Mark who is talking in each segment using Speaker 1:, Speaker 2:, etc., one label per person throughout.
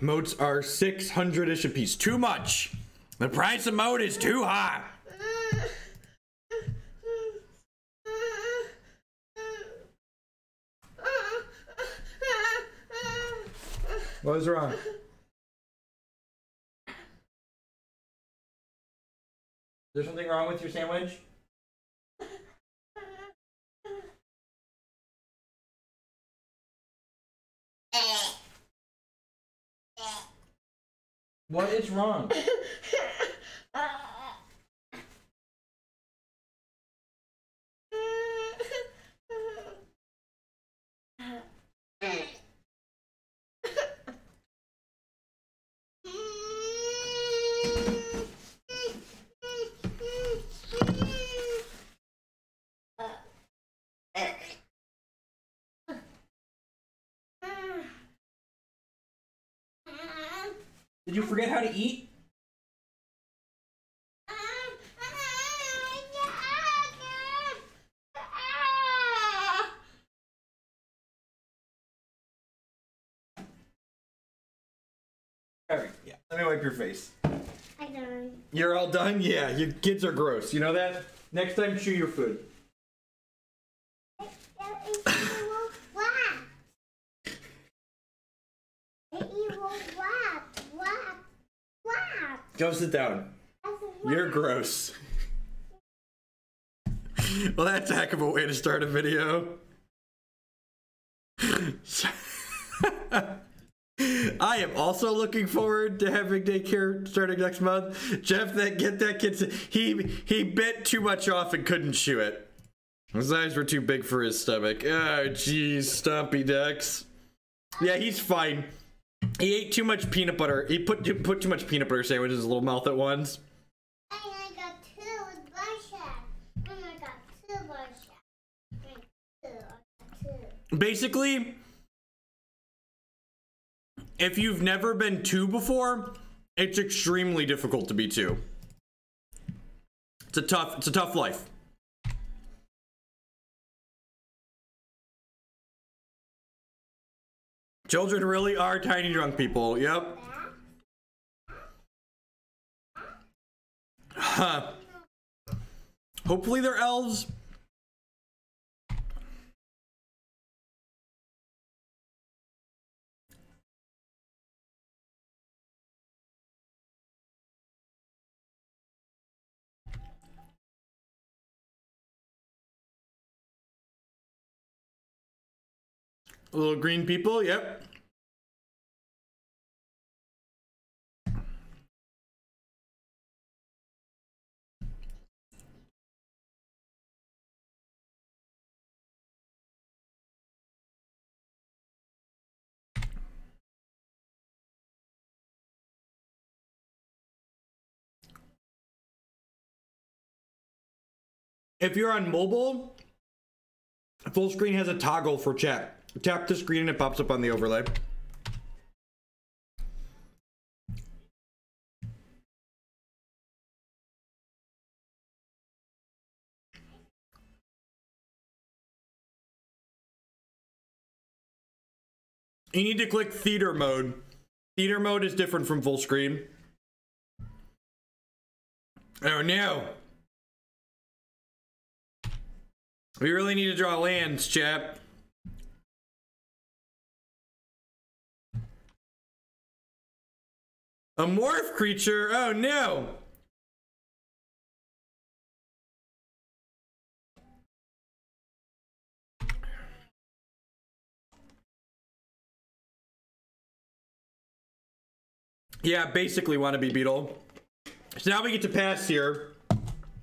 Speaker 1: Moats are 600-ish a piece. Too much. The price of moat is too high. What was wrong? Is there something wrong with your sandwich? What is wrong? Did you forget how to eat? Alright, yeah. Let me wipe your face.
Speaker 2: I'm done.
Speaker 1: You're all done? Yeah, your kids are gross. You know that? Next time, chew your food. Go sit down. You're gross. Well, that's a heck of a way to start a video. I am also looking forward to having daycare starting next month. Jeff, get that kid. He bit too much off and couldn't chew it. His eyes were too big for his stomach. Oh, jeez, Stompy Dex. Yeah, he's fine. He ate too much peanut butter. He put too much peanut butter sandwiches in his little mouth at once.
Speaker 2: And I got two with Barsha. And I got two Barsha. I got two.
Speaker 1: Basically, if you've never been two before, it's extremely difficult to be two. It's a tough life. Children really are tiny drunk people. Yep. Huh. Hopefully they're elves. Little green people, yep. If you're on mobile, full screen has a toggle for chat. Tap the screen and it pops up on the overlay. You need to click theater mode. Theater mode is different from full screen. Oh no. We really need to draw lands, chap. A morph creature? Oh no! Yeah, basically wannabe beetle. So now we get to pass here.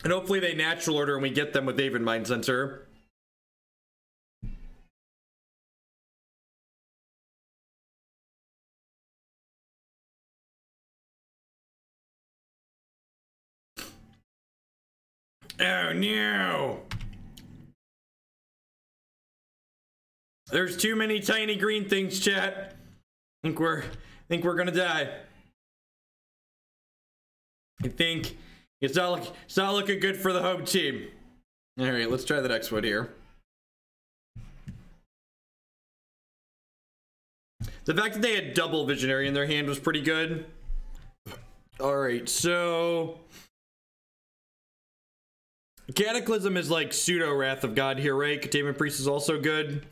Speaker 1: And hopefully they natural order and we get them with Aven Mindcensor. Oh no! There's too many tiny green things, chat. Think we're gonna die. I think it's not looking good for the home team. All right, let's try the next one here. The fact that they had double Visionary in their hand was pretty good. Alright, so... Cataclysm is like pseudo Wrath of God here, right? Containment Priest is also good.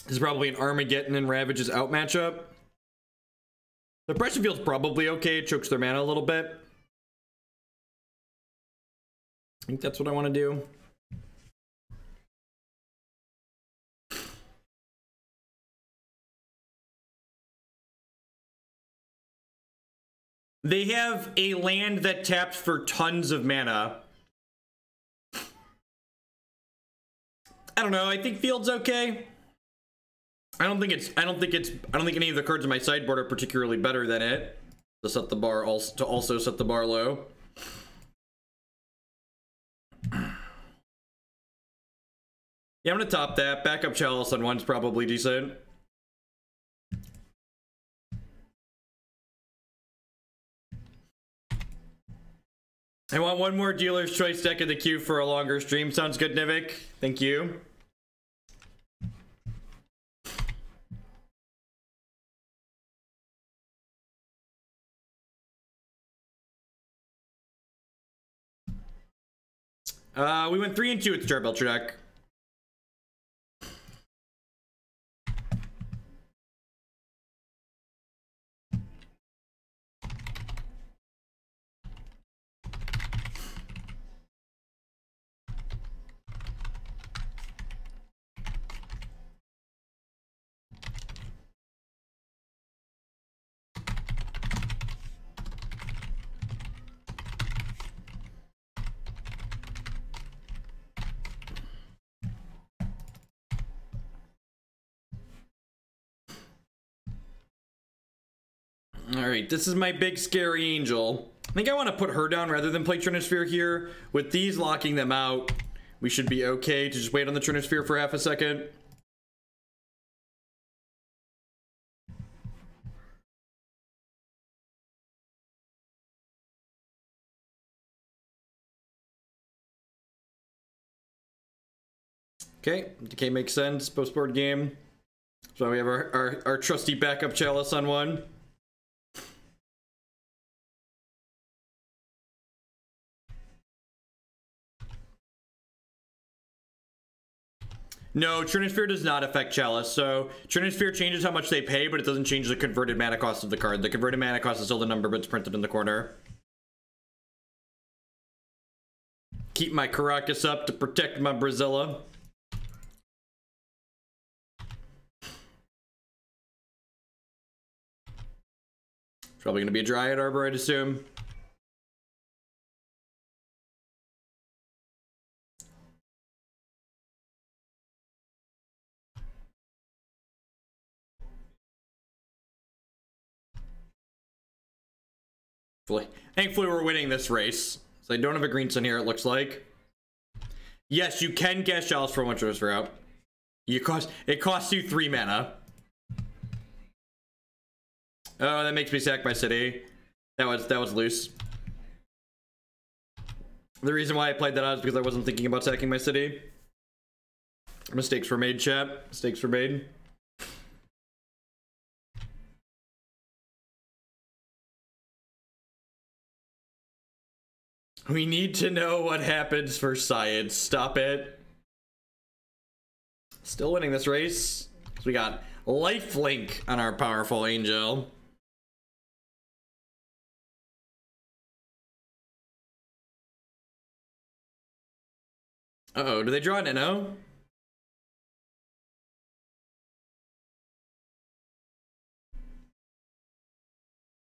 Speaker 1: This is probably an Armageddon and Ravages out matchup. Suppression Field's probably okay. It chokes their mana a little bit. I think that's what I want to do. They have a land that taps for tons of mana. I don't know. I think Field's okay. I don't think any of the cards in my sideboard are particularly better than it. To set the bar also set the bar low. Yeah, I'm gonna top that. Backup Chalice on one's probably decent. I want one more Dealer's Choice deck in the queue for a longer stream. Sounds good, Nivik. Thank you. We went 3 and 2 with Jar Belcher deck. Alright, this is my big scary angel. I think I want to put her down rather than play Trinisphere here. With these locking them out, we should be okay to just wait on the Trinisphere for half a second. Okay, decay makes sense. Post-board game. So we have our trusty backup Chalice on one. No, Trinisphere does not affect Chalice. So Trinisphere changes how much they pay, but it doesn't change the converted mana cost of the card. The converted mana cost is still the number, but it's printed in the corner. Keep my Karakas up to protect my Gisela. Probably going to be a Dryad Arbor, I'd assume. Thankfully, we're winning this race. So I don't have a green sun here, it looks like. Yes, you can cast Chalice for one Trinisphere out. It costs you 3 mana. Oh, that makes me sack my city. That was loose. The reason why I played that out is because I wasn't thinking about sacking my city. Mistakes were made, chat. Mistakes were made. We need to know what happens for science. Stop it. Still winning this race. So we got lifelink on our powerful angel. Uh-oh, do they draw an NO?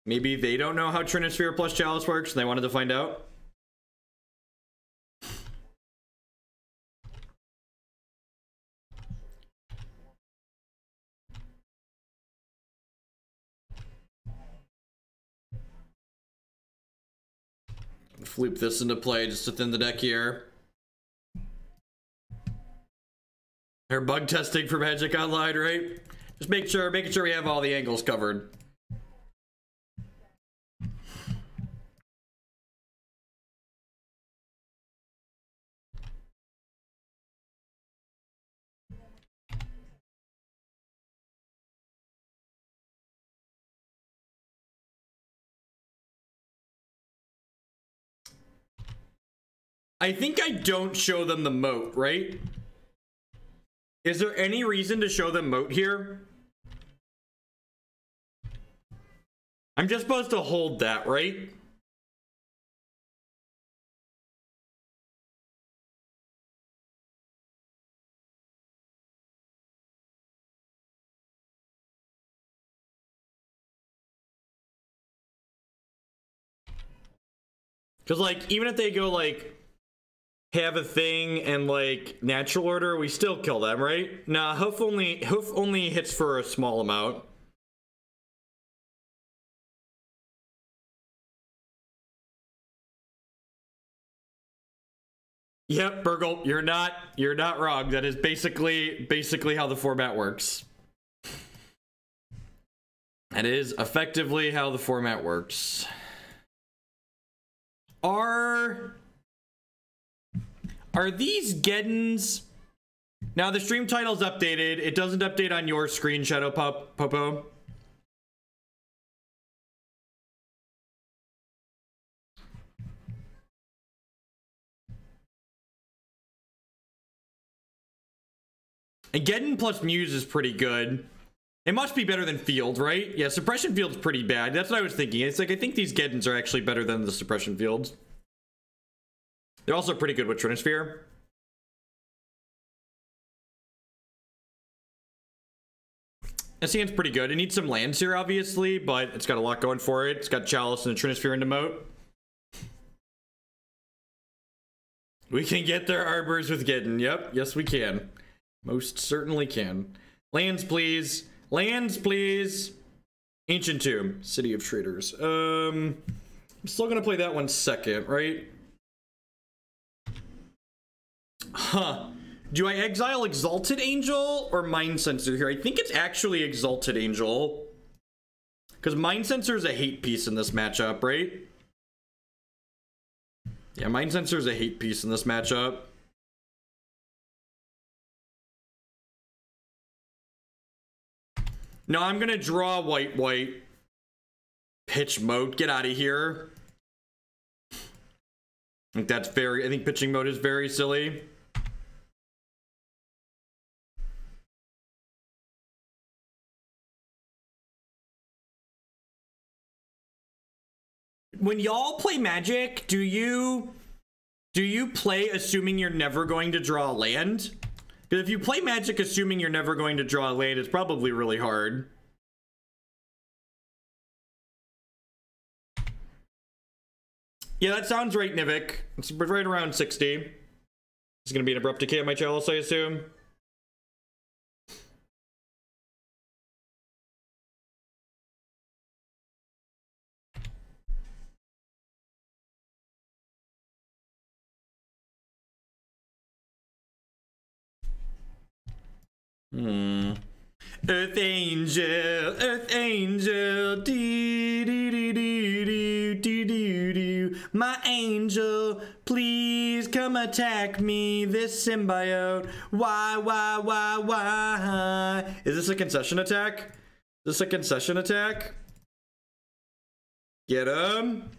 Speaker 1: Maybe they don't know how Trinisphere plus Chalice works and they wanted to find out. Floop this into play just within the deck here. They're bug testing for Magic Online, right? Just making sure we have all the angles covered. I think I don't show them the moat, right? Is there any reason to show them moat here? I'm just supposed to hold that, right? Because, like, even if they go, like, have a thing and, like, natural order, we still kill them, right? Nah, hoof only hits for a small amount. Yep, Burgle, you're not wrong. That is basically how the format works. That is effectively how the format works. Are these Geddons? Now the stream title's updated. It doesn't update on your screen, Shadow Popo. And Geddon plus Muse is pretty good. It must be better than Field, right? Yeah, Suppression Field's pretty bad. That's what I was thinking. It's like, I think these Geddons are actually better than the Suppression Fields. They're also pretty good with Trinisphere. SCN's pretty good. It needs some lands here, obviously, but it's got a lot going for it. It's got Chalice and a Trinisphere into Moat. We can get their arbors with Geddon. Yep, yes we can. Most certainly can. Lands, please. Lands, please. Ancient Tomb. City of Traitors. I'm still gonna play that one second, right? Huh. Do I exile Exalted Angel or Mindcensor here? I think it's actually Exalted Angel. Because Mindcensor is a hate piece in this matchup, right? Yeah, Mindcensor is a hate piece in this matchup. No, I'm gonna draw white. Pitch Moat, get out of here. I think that's very, I think pitching Moat is very silly. When y'all play Magic, do you play assuming you're never going to draw a land? Because if you play Magic assuming you're never going to draw a land, it's probably really hard. Yeah, that sounds right, Nivik. It's right around 60. It's gonna be an abrupt decay on my Chalice, I assume. Earth Angel, dee dee dee dee dee dee dee dee. My angel, please come attack me. This symbiote, why? Is this a concession attack? Is this a concession attack? Get him.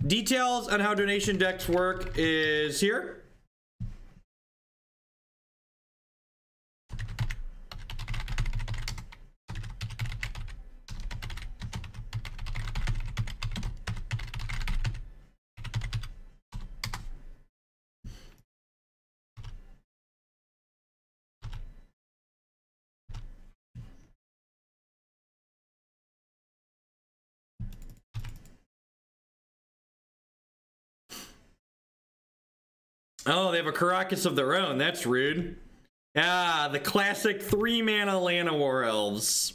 Speaker 1: Details on how donation decks work is here. Oh, they have a Karakas of their own. That's rude. Ah, the classic 3-mana Llanowar Elves.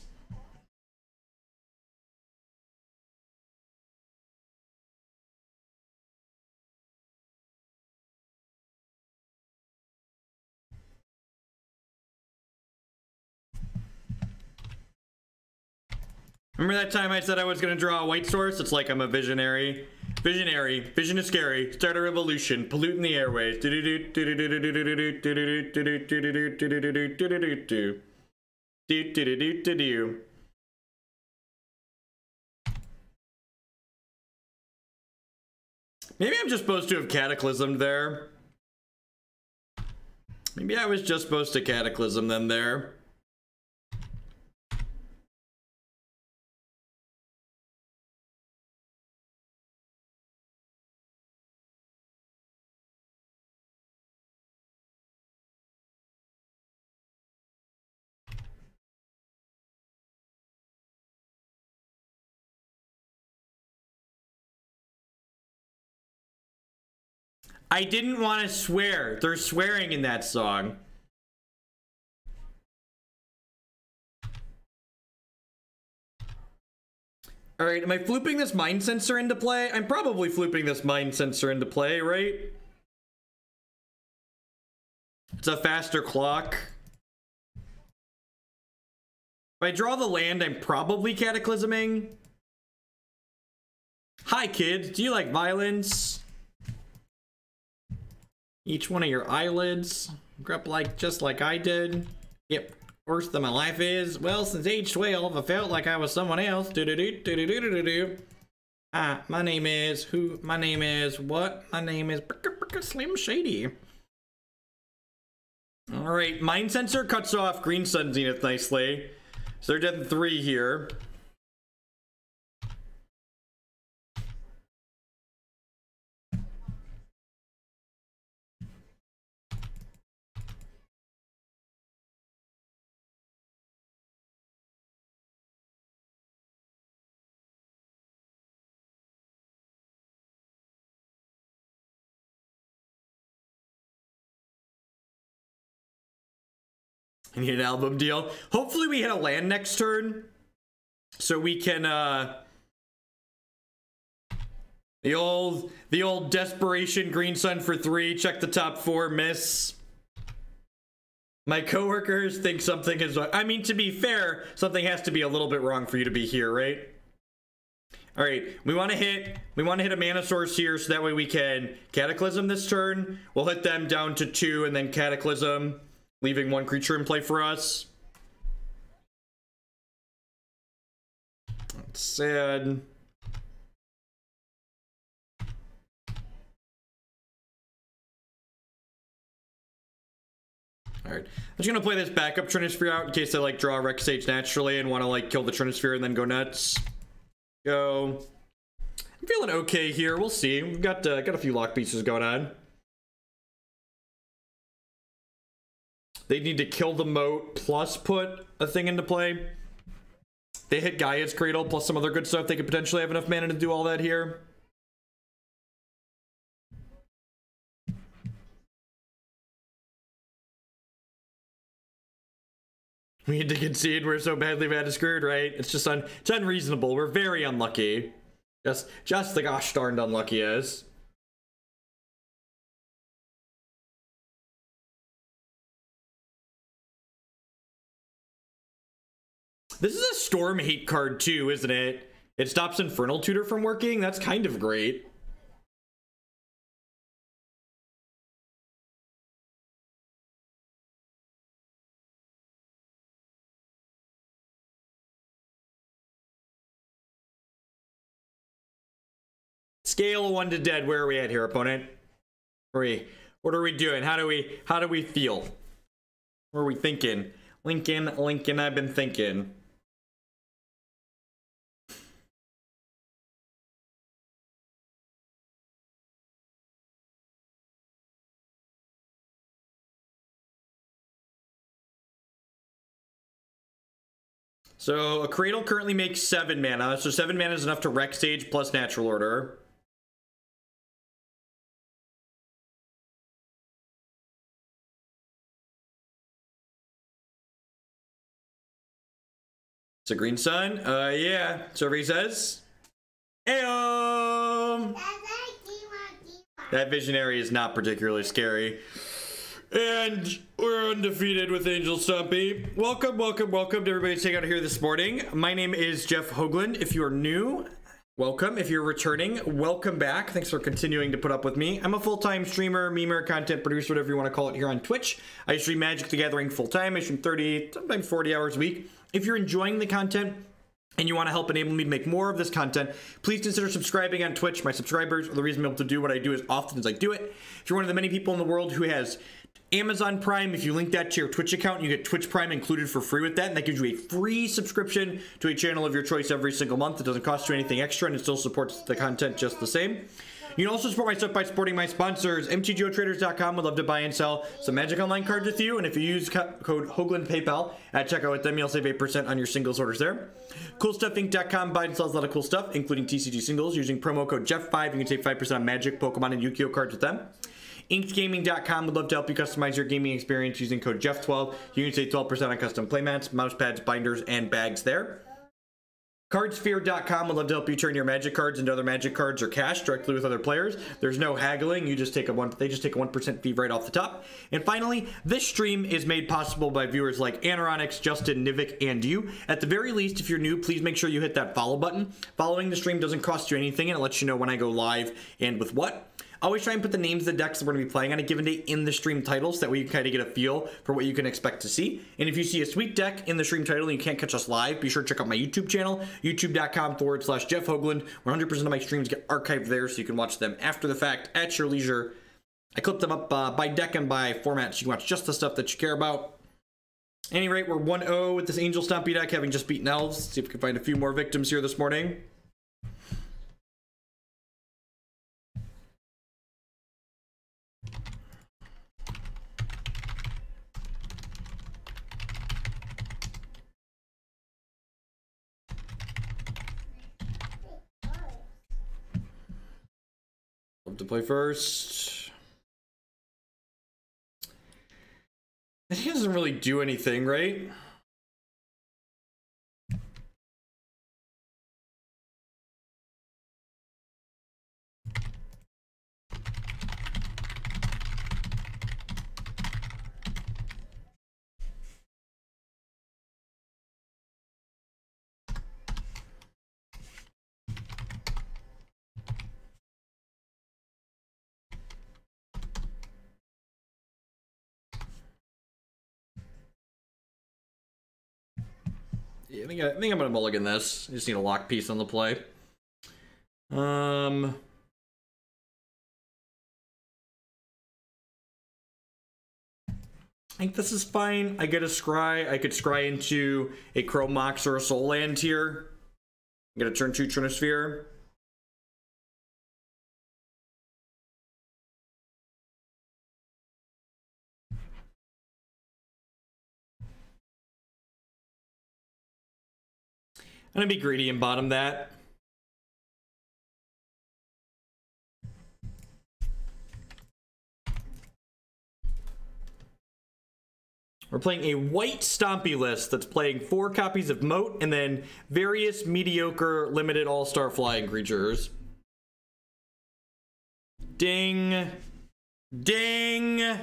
Speaker 1: Remember that time I said I was going to draw a white source? It's like I'm a visionary. Vision is scary. Start a revolution. Polluting the airways. Maybe I'm just supposed to have Cataclysmed there. Maybe I was just supposed to Cataclysm them there. I didn't want to swear. There's swearing in that song. All right, am I flooping this Mindcensor into play? I'm probably flooping this Mindcensor into play, right? It's a faster clock. If I draw the land, I'm probably Cataclysming. Hi, kids. Do you like violence? Each one of your eyelids grew up just like I did. Yep. Worse than my life is. Well, since age 12, I felt like I was someone else. Hi, my name is who? My name is what? My name is Slim Shady. All right, Mindcensor cuts off Green Sun Zenith nicely. So they're dead 3 here. I need an album deal. Hopefully we hit a land next turn. So we can, the old desperation Green Sun for 3, check the top 4, miss. My coworkers think something is, I mean, to be fair, something has to be a little bit wrong for you to be here, right? All right, we want to hit a mana source here so that way we can Cataclysm this turn. We'll hit them down to 2 and then Cataclysm, leaving 1 creature in play for us. That's sad. Alright, I'm just gonna play this backup Trinisphere out in case I like draw a Rec Sage naturally and want to like kill the Trinisphere and then go nuts. Go. I'm feeling okay here. We'll see. We've got a few lock pieces going on. They need to kill the Moat plus put a thing into play. They hit Gaia's Cradle plus some other good stuff. They could potentially have enough mana to do all that here. We need to concede. We're so badly bad and screwed, right? It's just it's unreasonable. We're very unlucky. Just the gosh darned unlucky is. This is a Storm hate card too, isn't it? It stops Infernal Tutor from working. That's kind of great. Scale of 1 to dead. Where are we at here, opponent? What are we doing? How do we feel? What are we thinking? Lincoln, I've been thinking. So a Cradle currently makes 7 mana. So 7 mana is enough to Rec Sage plus Natural Order. It's a Green Sun. Yeah. Survey says. Ayo! That Visionary is not particularly scary. And we're undefeated with Angel Stompy. Welcome to everybody taking out here this morning. My name is Jeff Hoagland. If you are new, welcome. If you're returning, welcome back. Thanks for continuing to put up with me. I'm a full-time streamer, memer, content producer, whatever you want to call it here on Twitch. I stream Magic the Gathering full-time. I stream 30, sometimes 40 hours a week. If you're enjoying the content, and you want to help enable me to make more of this content, please consider subscribing on Twitch. My subscribers are the reason I'm able to do what I do as often as I do it. If you're one of the many people in the world who has Amazon Prime, if you link that to your Twitch account, you get Twitch Prime included for free with that, and that gives you a free subscription to a channel of your choice every single month. It doesn't cost you anything extra, and it still supports the content just the same. You can also support my stuff by supporting my sponsors. mtgotraders.com would love to buy and sell some Magic Online cards with you, and if you use code Hoagland PayPal at checkout with them, you'll save 8% on your singles orders there. CoolStuffInc.com buys and sells a lot of cool stuff, including TCG singles. Using promo code Jeff5, you can save 5% on Magic, Pokemon, and Yu-Gi-Oh cards with them. InkedGaming.com would love to help you customize your gaming experience using code Jeff12. You can save 12% on custom playmats, mouse pads, binders, and bags there. Cardsphere.com would love to help you turn your Magic cards into other Magic cards or cash directly with other players. There's no haggling. You just take they just take a 1% fee right off the top. And finally, this stream is made possible by viewers like Anaronix, Justin, Nivik, and you. At the very least, if you're new, please make sure you hit that follow button. Following the stream doesn't cost you anything, and it lets you know when I go live and with what. Always try and put the names of the decks that we're going to be playing on a given day in the stream titles, so that way you kind of get a feel for what you can expect to see. And if you see a sweet deck in the stream title and you can't catch us live, be sure to check out my YouTube channel, youtube.com/Jeff Hoagland. 100% of my streams get archived there, so you can watch them after the fact at your leisure. I clip them up by deck and by format, so you can watch just the stuff that you care about. At any rate, we're 1-0 with this Angel Stompy deck, having just beaten Elves. See if we can find a few more victims here this morning. To play first. I think it doesn't really do anything, right? Yeah, I think I'm gonna mulligan this. I just need a lock piece on the play. I think this is fine. I get a scry. I could scry into a Chrome Mox or a Soul Land here. I'm gonna turn 2 Trinisphere. I'm gonna be greedy and bottom that. We're playing a white Stompy list that's playing 4 copies of Moat and then various mediocre limited all-star flying creatures. Ding. Ding.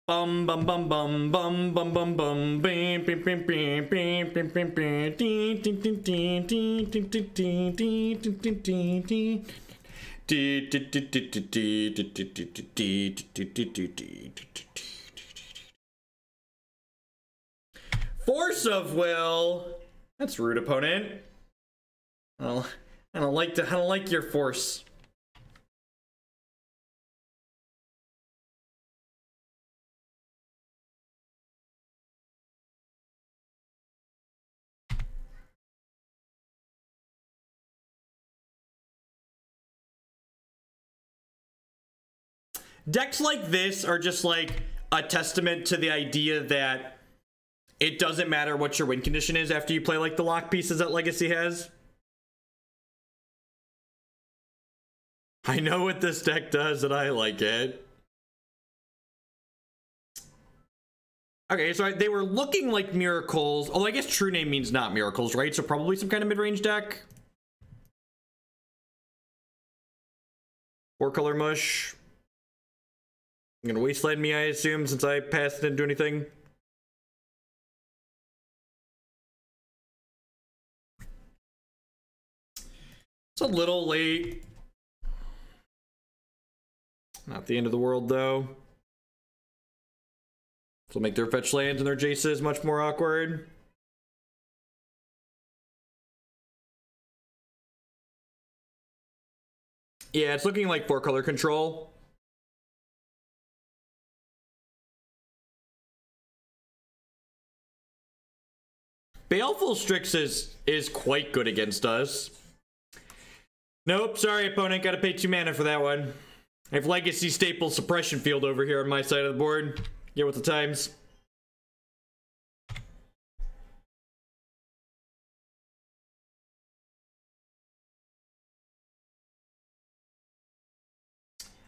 Speaker 1: Bum bum bum bum bum bum bum bum bim bim bim bim bim bim bim bim ding ding ding ding ding ding ding ding ding ding ding. Force of Will. That's rude, opponent. I don't like your force. Decks like this are just like a testament to the idea that it doesn't matter what your win condition is after you play like the lock pieces that Legacy has. I know what this deck does and I like it. Okay, so they were looking like miracles. Although I guess true name means not miracles, right? So probably some kind of mid-range deck. 4-color mush. You're gonna wasteland me, I assume, since I passed and didn't do anything. It's a little late. Not the end of the world, though. This will make their fetch lands and their Jaces much more awkward. Yeah, it's looking like 4-color control. Baleful Strix is quite good against us. Nope, sorry opponent, gotta pay 2 mana for that one. I have Legacy Staple Suppression Field over here on my side of the board. Get with the times.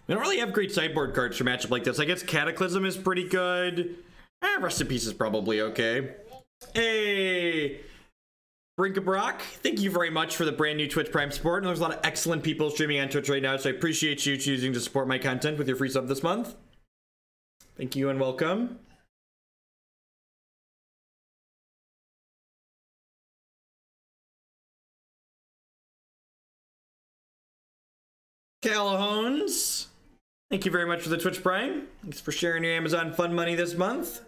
Speaker 1: We don't really have great sideboard cards for matchup like this. I guess Cataclysm is pretty good. Rest in Peace is probably okay. Hey! Brinkabrock, thank you very much for the brand new Twitch Prime support. And there's a lot of excellent people streaming on Twitch right now, so I appreciate you choosing to support my content with your free sub this month. Thank you and welcome. Callahones, thank you very much for the Twitch Prime. Thanks for sharing your Amazon Fund money this month.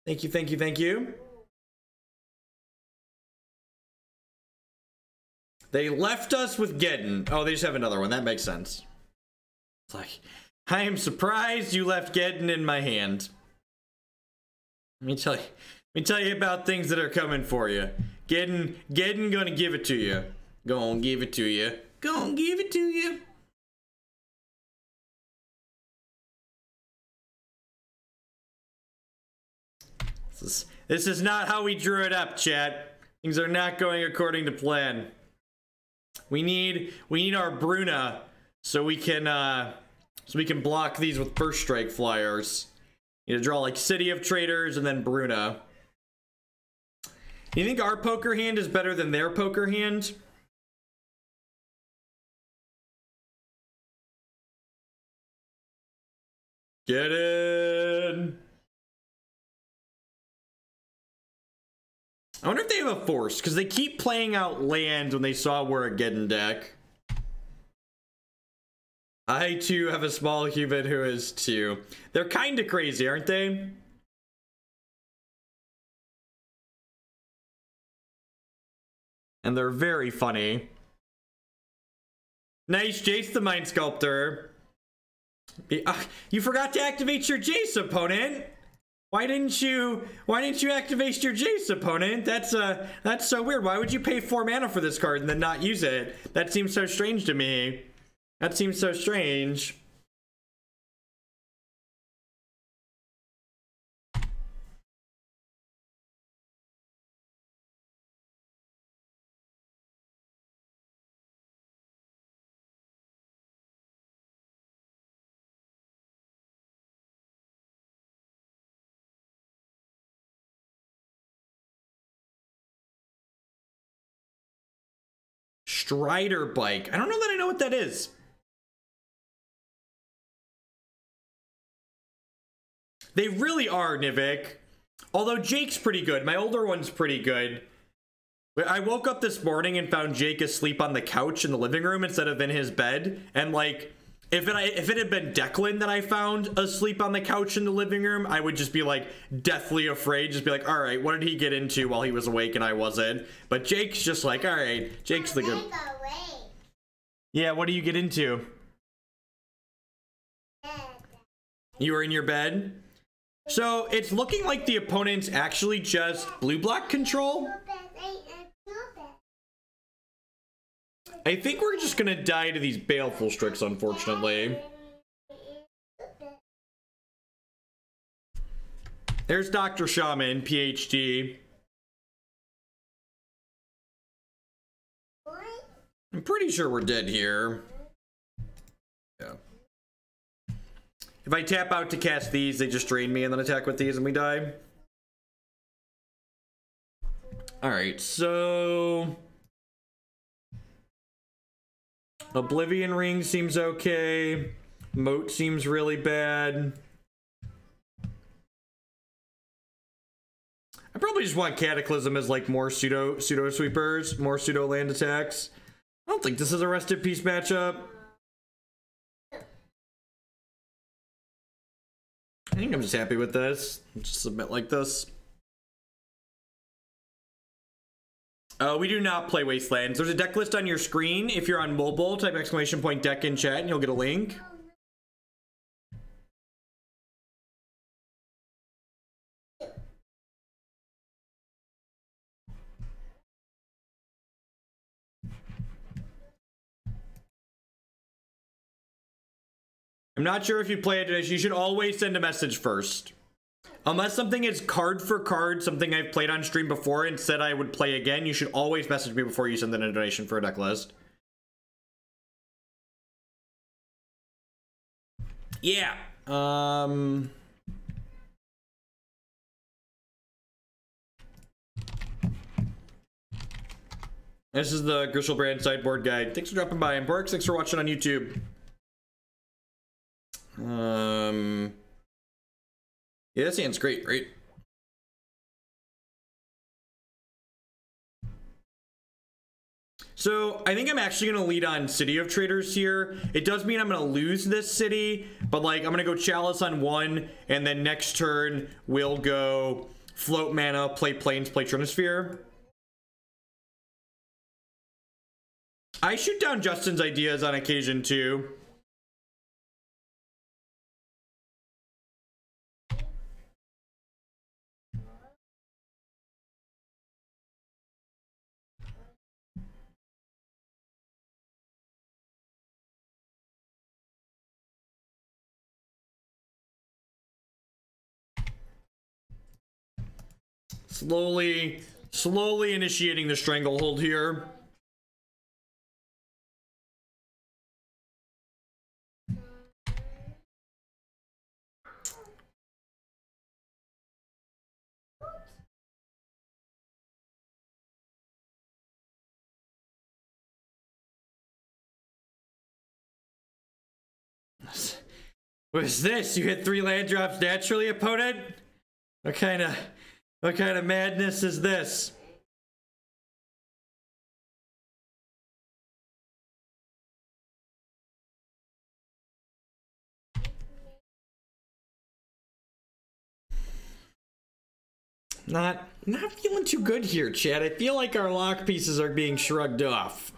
Speaker 1: Thank you, thank you, thank you. They left us with Geddon. Oh, they just have another one. That makes sense. It's like, I am surprised you left Geddon in my hand. Let me tell you about things that are coming for you. Geddon gonna give it to you. Gonna give it to you. Gonna give it to you. This is not how we drew it up, chat. Things are not going according to plan. We need our Bruna so we can block these with first strike flyers. You need to draw like City of Traitors and then Bruna. You think our poker hand is better than their poker hand? Get in. I wonder if they have a force, because they keep playing out land when they saw we're a Geddon deck. I, too, have a small human who is, too. They're kind of crazy, aren't they? And they're very funny. Nice, Jace the Mind Sculptor. You forgot to activate your Jace, opponent. Why didn't you activate your Jace, opponent? That's so weird. Why would you pay 4 mana for this card and then not use it? That seems so strange to me. That seems so strange. Strider Bike. I don't know that I know what that is. They really are, Nivik. Although Jake's pretty good. My older one's pretty good. I woke up this morning and found Jake asleep on the couch in the living room instead of in his bed. And like, if it had been Declan that I found asleep on the couch in the living room, I would just be like deathly afraid. Just be like, all right, what did he get into while he was awake and I wasn't? But Jake's just like, all right, Jake's the good. Yeah, what do you get into? You were in your bed? So it's looking like the opponent's actually just blue-black control. I think we're just gonna die to these Baleful Strix, unfortunately. There's Dr. Shaman, PhD. I'm pretty sure we're dead here. Yeah. If I tap out to cast these, they just drain me and then attack with these and we die. Alright, so... Oblivion Ring seems okay. Moat seems really bad. I probably just want Cataclysm as like more pseudo sweepers, more pseudo land attacks. I don't think this is a Rest in Peace matchup. I think I'm just happy with this. I'll just submit like this. We do not play Wastelands. There's a deck list on your screen. If you're on mobile, type !deck in chat and you'll get a link. I'm not sure if you play it. You should always send a message first. Unless something is card for card, something I've played on stream before and said I would play again, you should always message me before you send in a donation for a deck list. Yeah. This is the Grishel Brand sideboard guide. Thanks for dropping by. And Borks, thanks for watching on YouTube. Yeah, this hand's great, right? So I think I'm actually gonna lead on City of Traitors here. It does mean I'm gonna lose this city, but like I'm gonna go Chalice on 1, and then next turn we'll go float mana, play Plains, play Trinisphere. I shoot down Justin's ideas on occasion too. Slowly initiating the stranglehold here. What is this? You hit 3 land drops naturally, opponent? What kind of madness is this? Not feeling too good here, Chad. I feel like our lock pieces are being shrugged off.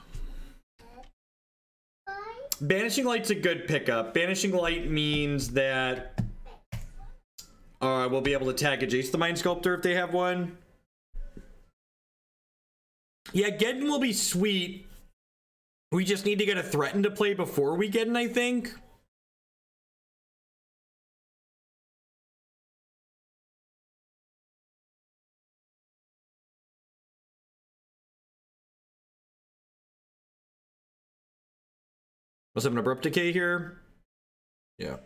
Speaker 1: Banishing Light's a good pickup. Banishing Light means that we'll be able to tag a Jace the Mind Sculptor if they have one. Yeah, Geddon will be sweet. We just need to get a Threaten to play before we Geddon, I think. Let's have an Abrupt Decay here. Yeah.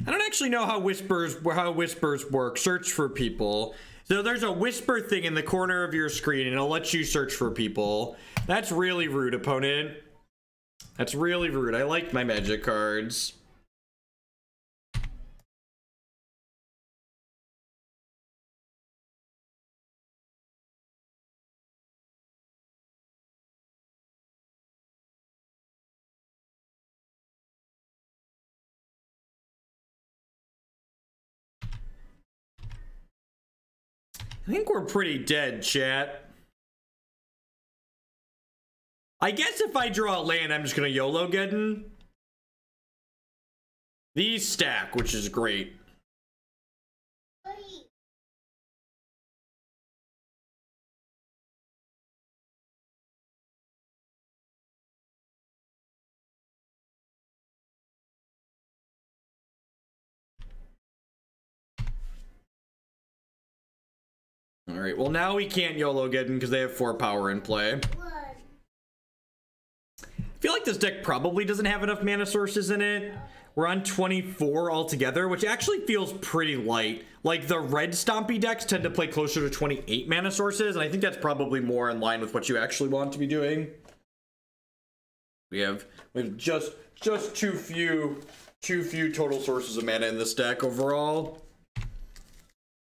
Speaker 1: I don't actually know how whispers work. Search for people. So there's a whisper thing in the corner of your screen and it'll let you search for people. That's really rude, opponent. That's really rude. I like my magic cards. I think we're pretty dead, chat. I guess if I draw a land, I'm just gonna YOLO Geddon. These stack, which is great. All right, well now we can't YOLO Geddon because they have 4 power in play. I feel like this deck probably doesn't have enough mana sources in it. We're on 24 altogether, which actually feels pretty light. Like the red Stompy decks tend to play closer to 28 mana sources, and I think that's probably more in line with what you actually want to be doing. We have just too few total sources of mana in this deck overall.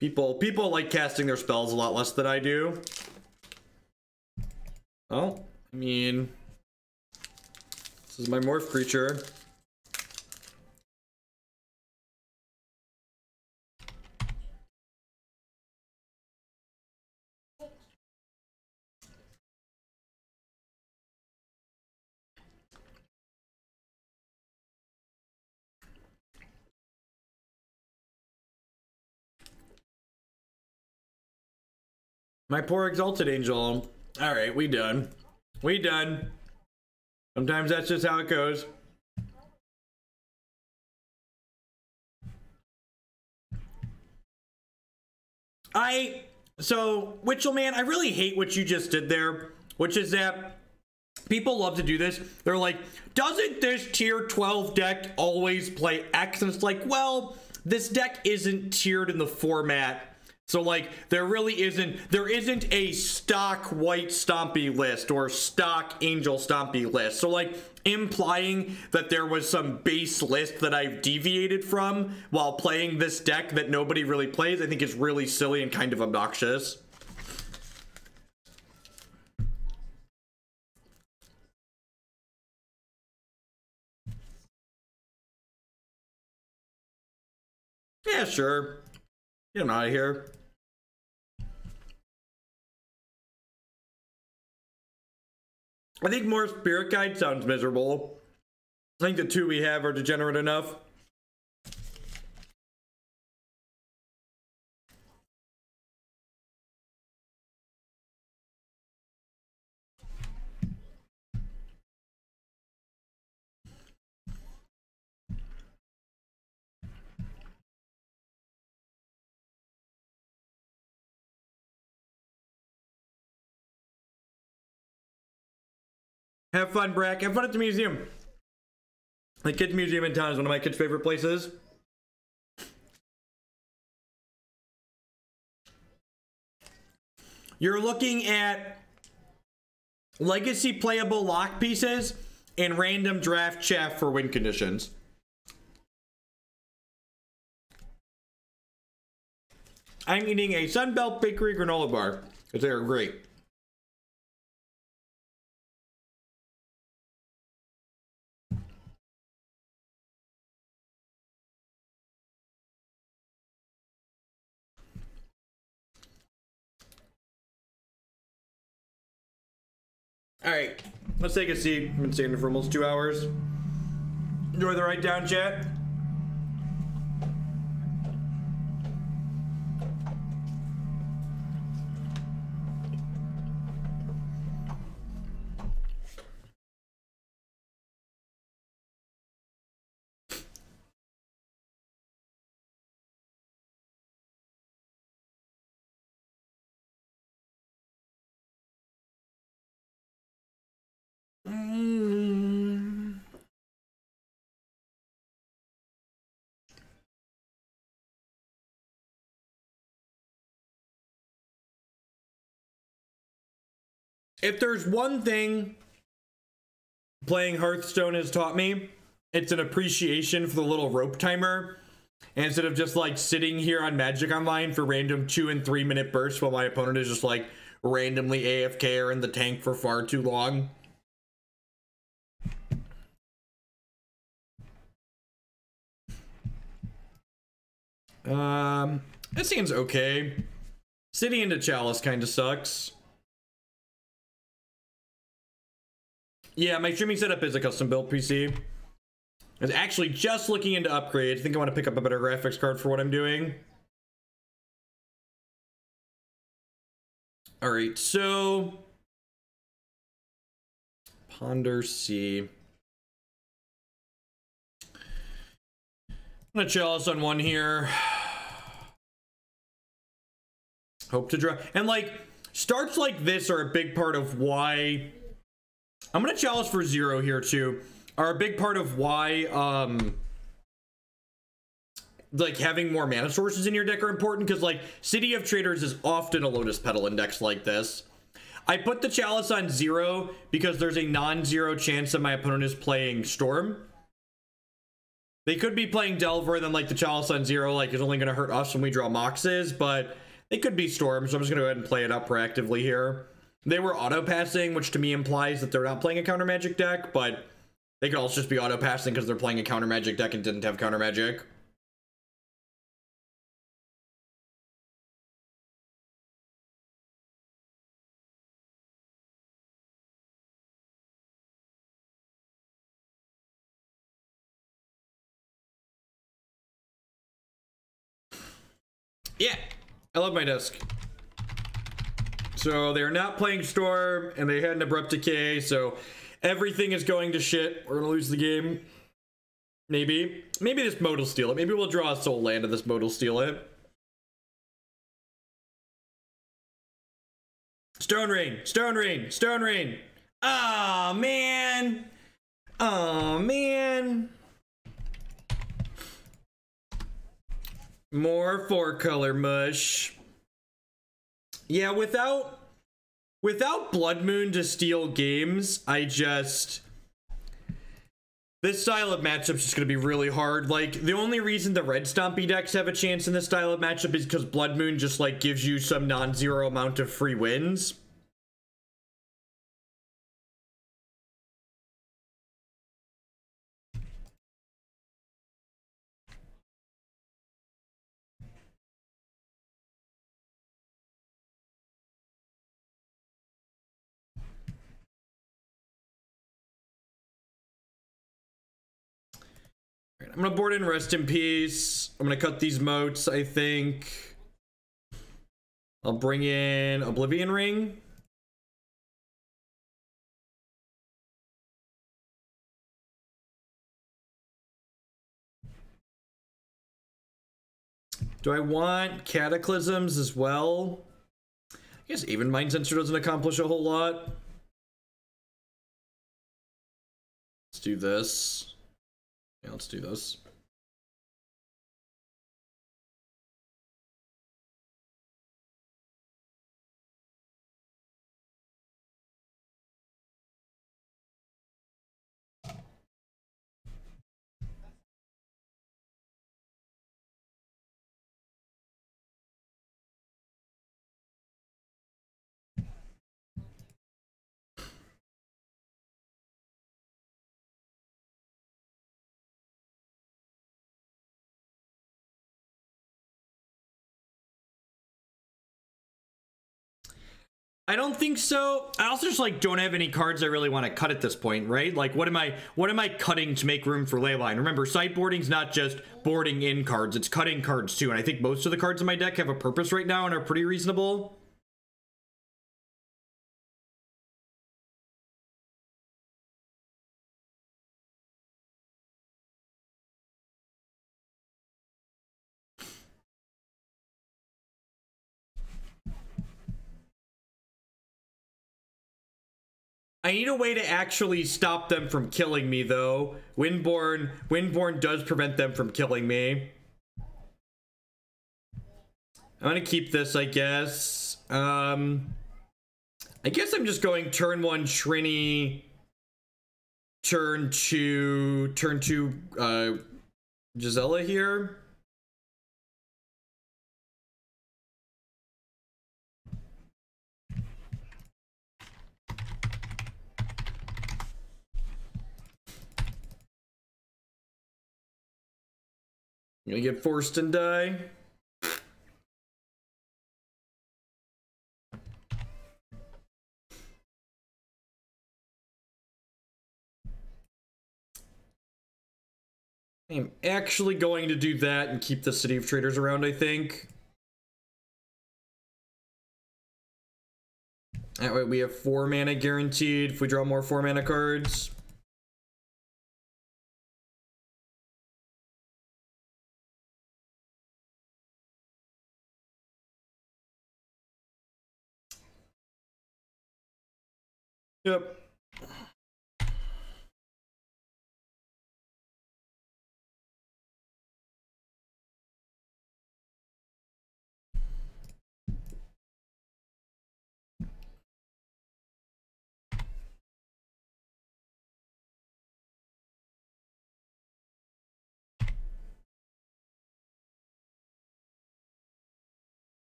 Speaker 1: People like casting their spells a lot less than I do. Oh, I mean, this is my morph creature. My poor Exalted Angel. Alright, we done. We done. Sometimes that's just how it goes. So, Witchelman, I really hate what you just did there, which is that people love to do this. They're like, doesn't this tier 12 deck always play X? And it's like, well, this deck isn't tiered in the format. So like, there isn't a stock white Stompy list or stock Angel Stompy list. So like, implying that there was some base list that I've deviated from while playing this deck that nobody really plays, I think is really silly and kind of obnoxious. Yeah, sure. Get him out of here. I think more Spirit Guide sounds miserable. I think the two we have are degenerate enough. Have fun, Brack. Have fun at the museum. The kids' museum in town is one of my kids' favorite places. You're looking at legacy playable lock pieces and random draft chaff for win conditions. I'm eating a Sunbelt Bakery granola bar because they are great. All right, let's take a seat. I've been standing for almost 2 hours. Enjoy the ride down, chat. If there's one thing playing Hearthstone has taught me, it's an appreciation for the little rope timer. And instead of just like sitting here on Magic Online for random 2 and 3 minute bursts while my opponent is just like randomly AFK or in the tank for far too long. This seems okay. City into Chalice kind of sucks. Yeah, my streaming setup is a custom built PC. I was actually just looking into upgrades. I think I want to pick up a better graphics card for what I'm doing. All right, so Ponder C. I'm gonna Chalice on one here. Hope to draw. And like, starts like this are a big part of why I'm gonna Chalice for 0 here too. Are a big part of why like having more mana sources in your deck are important, because like City of Traitors is often a Lotus Petal index like this. I put the Chalice on 0 because there's a non-zero chance that my opponent is playing Storm. They could be playing Delver, then like the Chalice on 0 like is only gonna hurt us when we draw Moxes, but they could be Storm, so I'm just gonna go ahead and play it up proactively here. They were auto-passing, which to me implies that they're not playing a counter magic deck, but they could also just be auto-passing because they're playing a counter magic deck and didn't have counter magic. Yeah, I love my desk. So they're not playing Storm, and they had an Abrupt Decay, so everything is going to shit. We're gonna lose the game. Maybe. Maybe this Moat will steal it. Maybe we'll draw a Soul Land and this Moat will steal it. Stone Rain! Stone Rain! Stone Rain! Oh man! Oh man! More 4-color mush. Yeah, without Blood Moon to steal games, this style of matchup is just going to be really hard. Like, the only reason the red Stompy decks have a chance in this style of matchup is because Blood Moon just, like, gives you some non-zero amount of free wins. I'm gonna board in Rest in Peace. I'm gonna cut these moats, I think. I'll bring in Oblivion Ring. Do I want Cataclysms as well? I guess Aven Mindcensor doesn't accomplish a whole lot. Let's do this. Yeah, let's do this. I don't think so. I also just like don't have any cards I really want to cut at this point, right? Like what am I cutting to make room for Leyline? Remember, sideboarding's not just boarding in cards, it's cutting cards too, and I think most of the cards in my deck have a purpose right now and are pretty reasonable. I need a way to actually stop them from killing me, though. Windborn does prevent them from killing me. I'm gonna keep this, I guess. I guess I'm just going turn 1 Trini, turn 2 Gisela here. You gonna get forced and die? I'm actually going to do that and keep the City of Traitors around, I think. That way we have 4 mana guaranteed if we draw more 4 mana cards. Yep.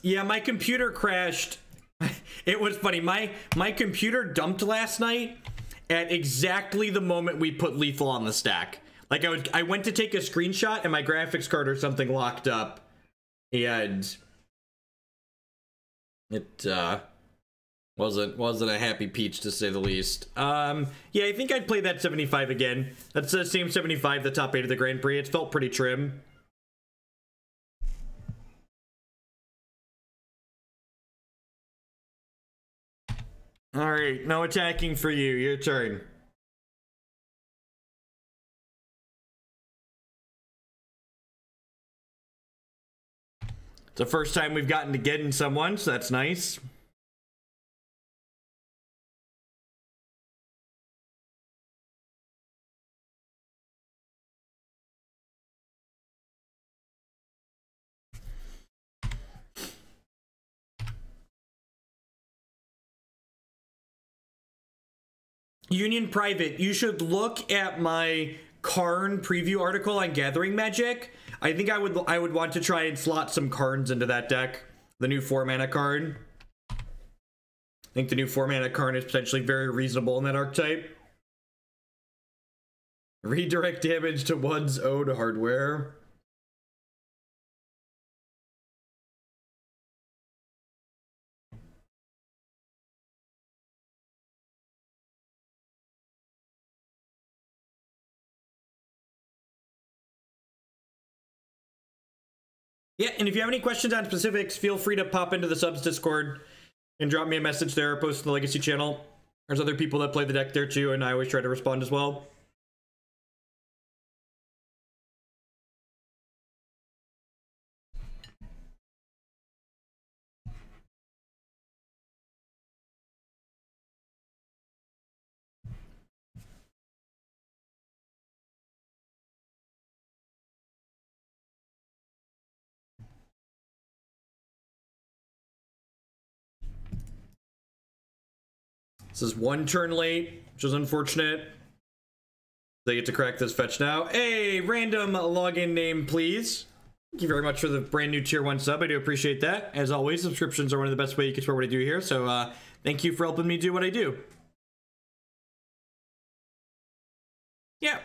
Speaker 1: Yeah, my computer crashed. It was funny. My computer dumped last night at exactly the moment we put lethal on the stack. Like I went to take a screenshot and my graphics card or something locked up, and it Wasn't a happy peach to say the least. Yeah, I think I'd play that 75 again. That's the same 75, the top 8 of the Grand Prix. It felt pretty trim. All right, no attacking for you. Your turn. It's the first time we've gotten to get in someone, so that's nice. Union Private, you should look at my Karn preview article on Gathering Magic. I think I would want to try and slot some Karns into that deck. The new 4-mana Karn. I think the new 4-mana Karn is potentially very reasonable in that archetype. Redirect damage to one's own hardware. Yeah, and if you have any questions on specifics, feel free to pop into the subs Discord and drop me a message there, post in the Legacy channel. There's other people that play the deck there too, and I always try to respond as well. This is one turn late, which is unfortunate. They get to crack this fetch now. Hey, random login name, please. Thank you very much for the brand new tier 1 sub. I do appreciate that. As always, subscriptions are one of the best ways you can support what I do here. So thank you for helping me do what I do. Yeah.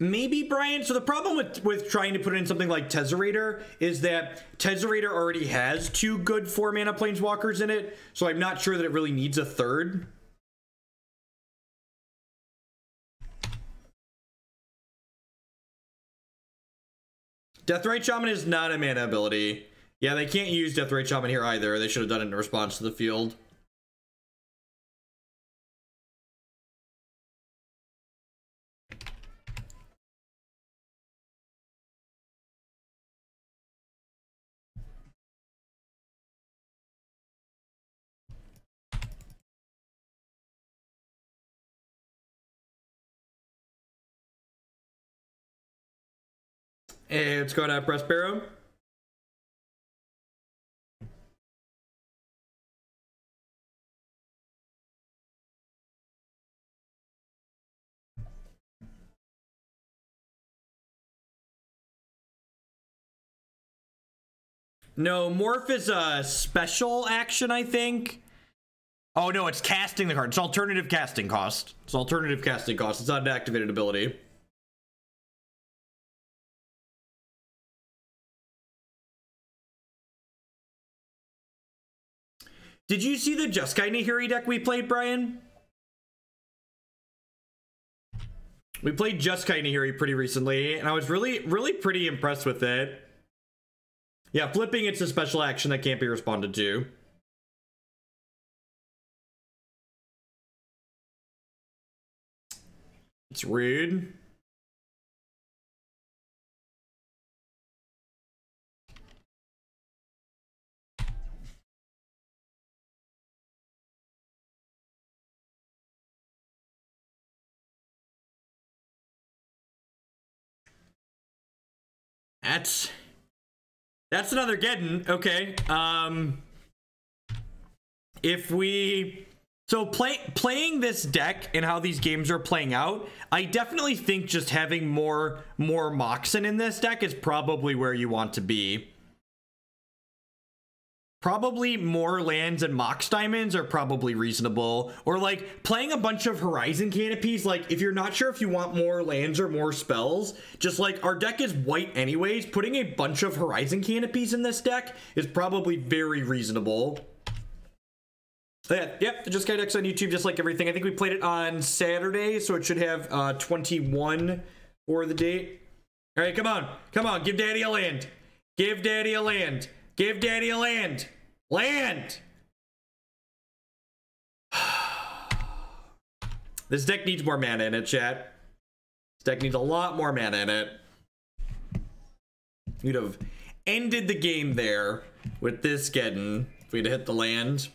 Speaker 1: Maybe, Brian. So the problem with trying to put in something like Tezzerator is that Tezzerator already has 2 good 4-mana planeswalkers in it, so I'm not sure that it really needs a third. Deathrite Shaman is not a mana ability. Yeah, they can't use Deathrite Shaman here either. They should have done it in response to the field. Hey, what's going on, Prospero? No, Morph is a special action, I think. Oh, no, it's casting the card. It's alternative casting cost. It's alternative casting cost. It's not an activated ability. Did you see the Jeskai Nahiri deck we played, Brian? We played Jeskai Nahiri pretty recently, and I was really pretty impressed with it. Yeah, flipping, it's a special action that can't be responded to. It's rude. That's another Geddon. Okay. If we playing this deck and how these games are playing out, I definitely think just having more Moxen in this deck is probably where you want to be. Probably more lands and Mox Diamonds are probably reasonable. Or like playing a bunch of Horizon Canopies. Like if you're not sure if you want more lands or more spells, just like our deck is white anyways, putting a bunch of Horizon Canopies in this deck is probably very reasonable. Yeah, yep, the Just Guy deck's on YouTube just like everything. I think we played it on Saturday, so it should have 21 for the date. All right, come on. Come on, give Daddy a land. Give Daddy a land. Give Daddy a land. Land! This deck needs more mana in it, chat. This deck needs a lot more mana in it. We'd have ended the game there with this getting if we'd hit the land.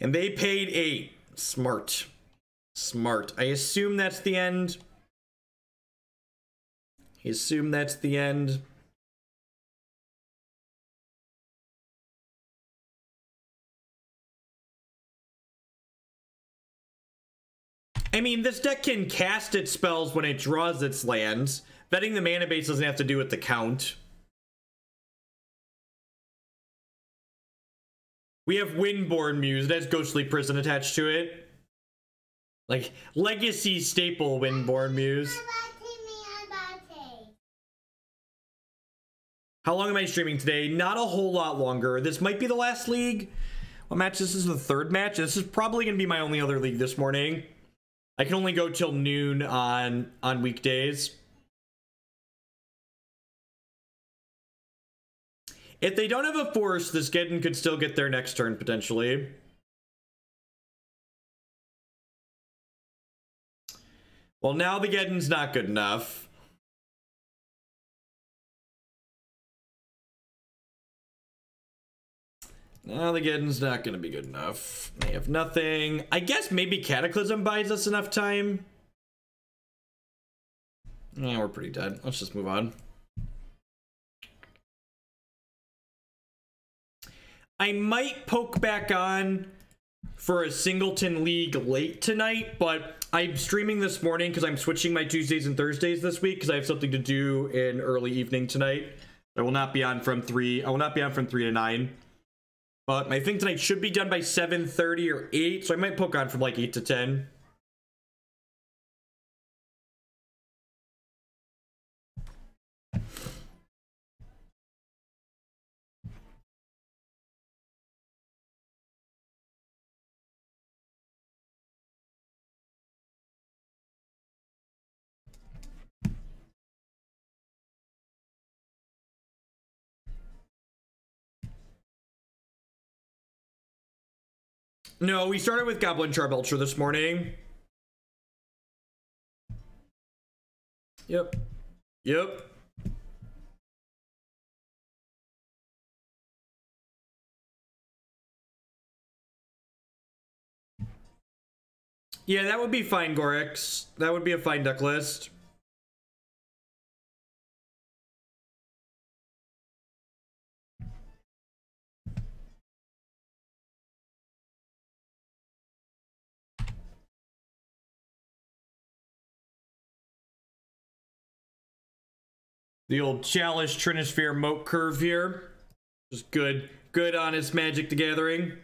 Speaker 1: And they paid 8. Smart. Smart. I assume that's the end. I assume that's the end. I mean, this deck can cast its spells when it draws its lands. Betting the mana base doesn't have to do with the count. We have Windborn Muse. It has Ghostly Prison attached to it. Like, legacy staple Windborn Muse. How long am I streaming today? Not a whole lot longer. This might be the last league. What match? This is the third match. This is probably going to be my only other league this morning. I can only go till noon on weekdays. If they don't have a force, this Geddon could still get there next turn, potentially. Well, now the Geddon's not good enough. Now the Geddon's not going to be good enough. They have nothing. I guess maybe Cataclysm buys us enough time. Yeah, we're pretty dead. Let's just move on. I might poke back on for a Singleton League late tonight, but I'm streaming this morning because I'm switching my Tuesdays and Thursdays this week because I have something to do in early evening tonight. I will not be on from 3. I will not be on from 3 to 9. But my thing tonight should be done by 7:30 or 8, so I might poke on from like 8 to 10. No, we started with Goblin Charm Ultra this morning. Yep. Yep. Yeah, that would be fine, Gorix. That would be a fine deck list. The old Chalice Trinisphere Moat curve here. Just good, honest Magic the Gathering.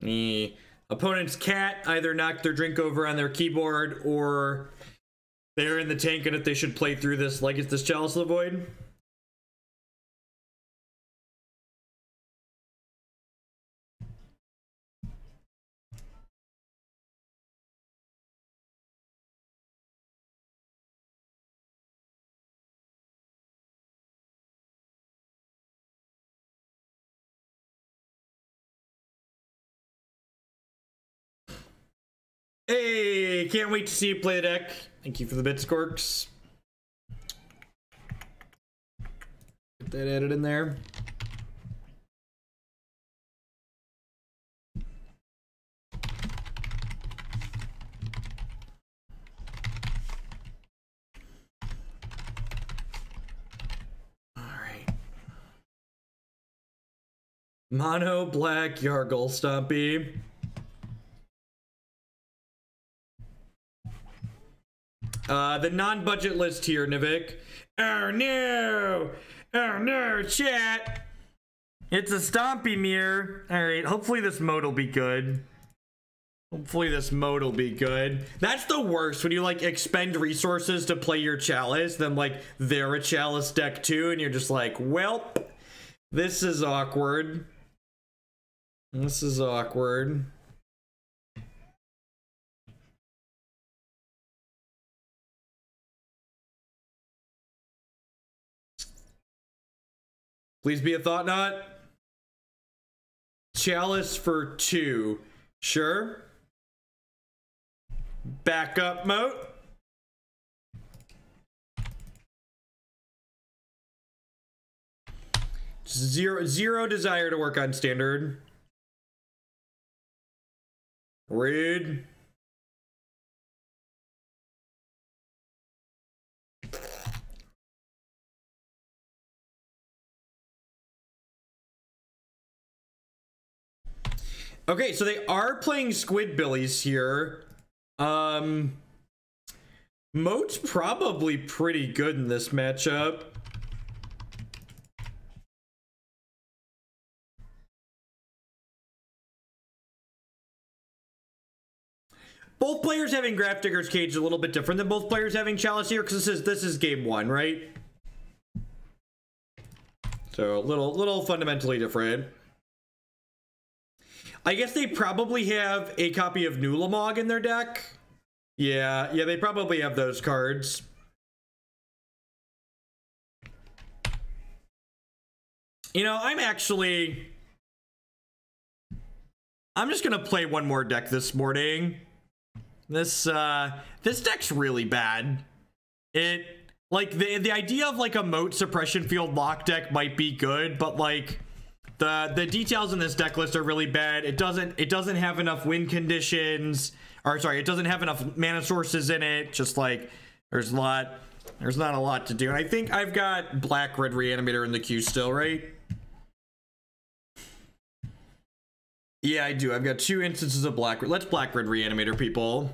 Speaker 1: The opponent's cat either knocked their drink over on their keyboard or they're in the tank and if they should play through this like it's this Chalice of the Void. can't wait to see you play the deck. Thank you for the bits, Gorks. Get that added in there. Mono black Yargle Stompy. The non-budget list here, Nivik. Oh no! Oh no, chat! It's a Stompy mirror. Alright, hopefully this Moat will be good. Hopefully this Moat will be good. That's the worst, when you like expend resources to play your Chalice, then like they're a Chalice deck too, and you're just like, welp, this is awkward. This is awkward. Please be a thought knot. Chalice for 2. Sure. Backup Moat. Zero desire to work on standard. Rude. Okay, so they are playing Squidbillies here. Moat's probably pretty good in this matchup. Both players having Grafdigger's Cage is a little bit different than both players having Chalice here, because this is game 1, right? So a little fundamentally different. I guess they probably have a copy of Nulamog in their deck. Yeah, they probably have those cards. You know, I'm just gonna play one more deck this morning. This deck's really bad. It, like, the idea of like a Moat Suppression Field lock deck might be good, but like the details in this deck list are really bad. It doesn't have enough win conditions, or sorry, it doesn't have enough mana sources in it. Just like there's not a lot to do. And I think I've got Black Red Reanimator in the queue still, right? Yeah, I do. I've got 2 instances of Black Red. Let's Black Red Reanimator, people.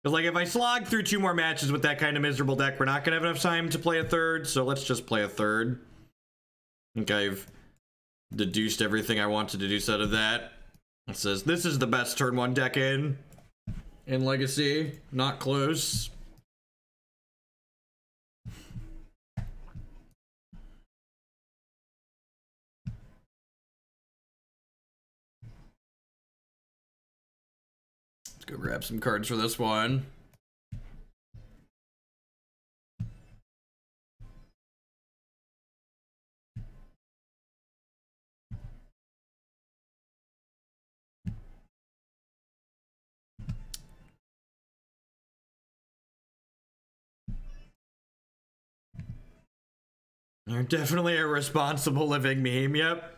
Speaker 1: Because, like, if I slog through 2 more matches with that kind of miserable deck, we're not going to have enough time to play a third, so let's just play a third. I think I've deduced everything I want to deduce out of that. It says, this is the best turn 1 deck in Legacy. Not close. Let's go grab some cards for this one. You're definitely a responsible living meme, yep.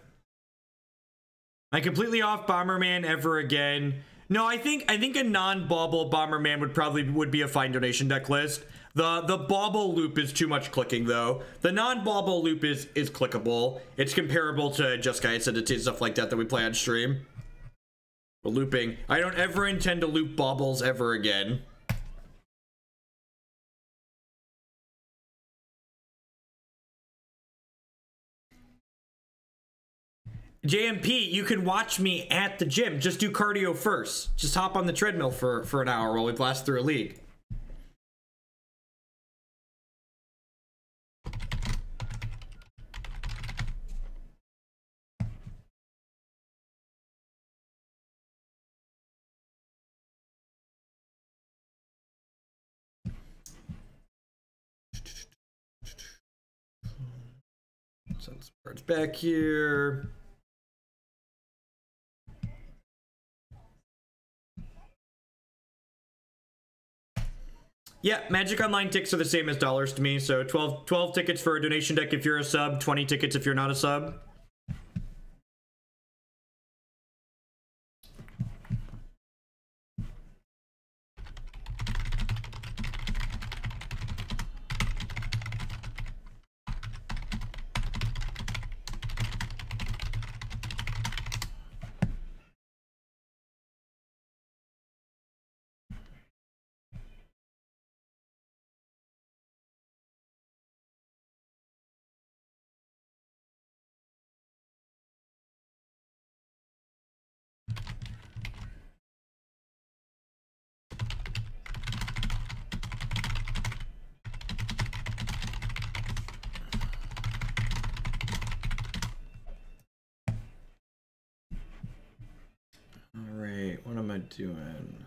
Speaker 1: Am I completely off Bomberman ever again? No, I think a non-bauble Bomberman would be a fine donation deck list. The bauble loop is too much clicking though. The non-bauble loop is clickable. It's comparable to Just Guy Acidity and stuff like that we play on stream. But looping, I don't ever intend to loop baubles ever again. JMP, you can watch me at the gym. Just do cardio first. Just hop on the treadmill for an hour while we blast through a league. Send some cards back here. Yeah, Magic Online ticks are the same as dollars to me. So 12 tickets for a donation deck if you're a sub, 20 tickets if you're not a sub. All right, what am I doing?